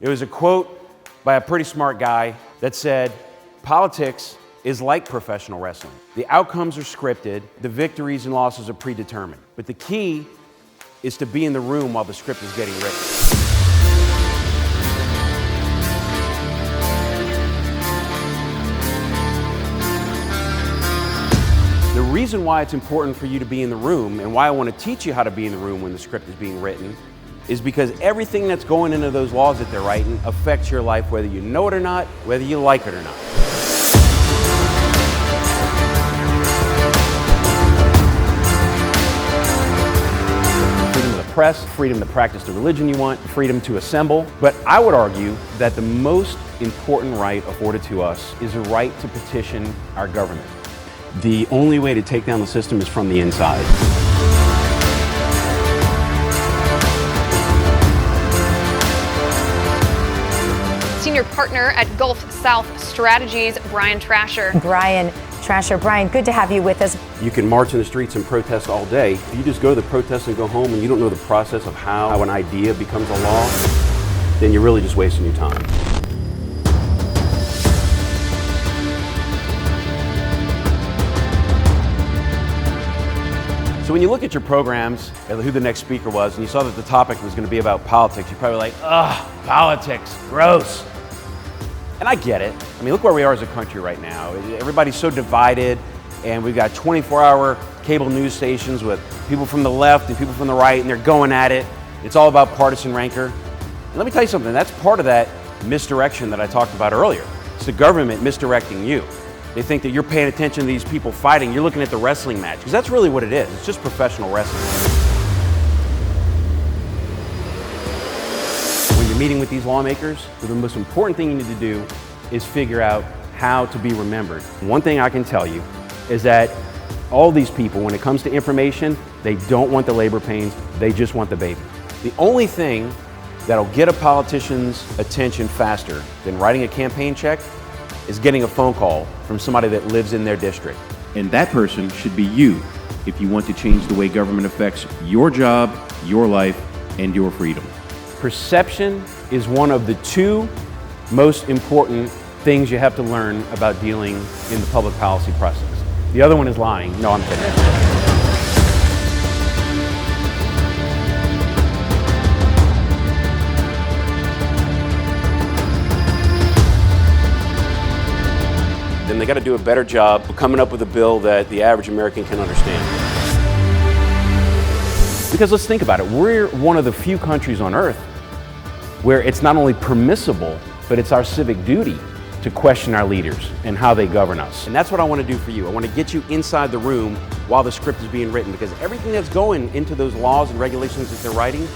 It was a quote by a pretty smart guy that said, politics is like professional wrestling. The outcomes are scripted, the victories and losses are predetermined. But the key is to be in the room while the script is getting written. The reason why it's important for you to be in the room and why I want to teach you how to be in the room when the script is being written is because everything that's going into those laws that they're writing affects your life, whether you know it or not, whether you like it or not. Freedom of the press, freedom to practice the religion you want, freedom to assemble. But I would argue that the most important right afforded to us is a right to petition our government. The only way to take down the system is from the inside. Senior partner at Gulf South Strategies, Brian Trascher. Brian Trascher. Brian, good to have you with us. You can march in the streets and protest all day. If you just go to the protest and go home and you don't know the process of how an idea becomes a law, then you're really just wasting your time. So when you look at your programs and who the next speaker was, and you saw that the topic was going to be about politics, you're probably like, ugh, politics, gross. And I get it. I mean, look where we are as a country right now. Everybody's so divided, and we've got 24-hour cable news stations with people from the left and people from the right, and they're going at it. It's all about partisan rancor. And let me tell you something, that's part of that misdirection that I talked about earlier. It's the government misdirecting you. They think that you're paying attention to these people fighting. You're looking at the wrestling match, because that's really what it is. It's just professional wrestling. When you're meeting with these lawmakers, the most important thing you need to do is figure out how to be remembered. One thing I can tell you is that all these people, when it comes to information, they don't want the labor pains, they just want the baby. The only thing that'll get a politician's attention faster than writing a campaign check is getting a phone call from somebody that lives in their district. And that person should be you if you want to change the way government affects your job, your life, and your freedom. Perception is one of the two most important things you have to learn about dealing in the public policy process. The other one is lying. No, I'm kidding. Then they got to do a better job of coming up with a bill that the average American can understand. Because let's think about it, we're one of the few countries on earth where it's not only permissible, but it's our civic duty to question our leaders and how they govern us. And that's what I want to do for you. I want to get you inside the room while the script is being written, because everything that's going into those laws and regulations that they're writing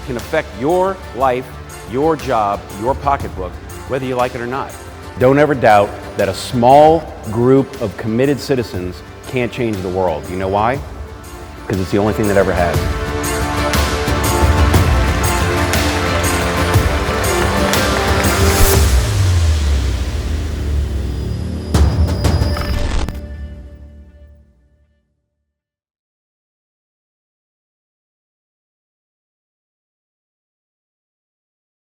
can affect your life, your job, your pocketbook, whether you like it or not. Don't ever doubt that a small group of committed citizens can't change the world. You know why? Because it's the only thing that ever has.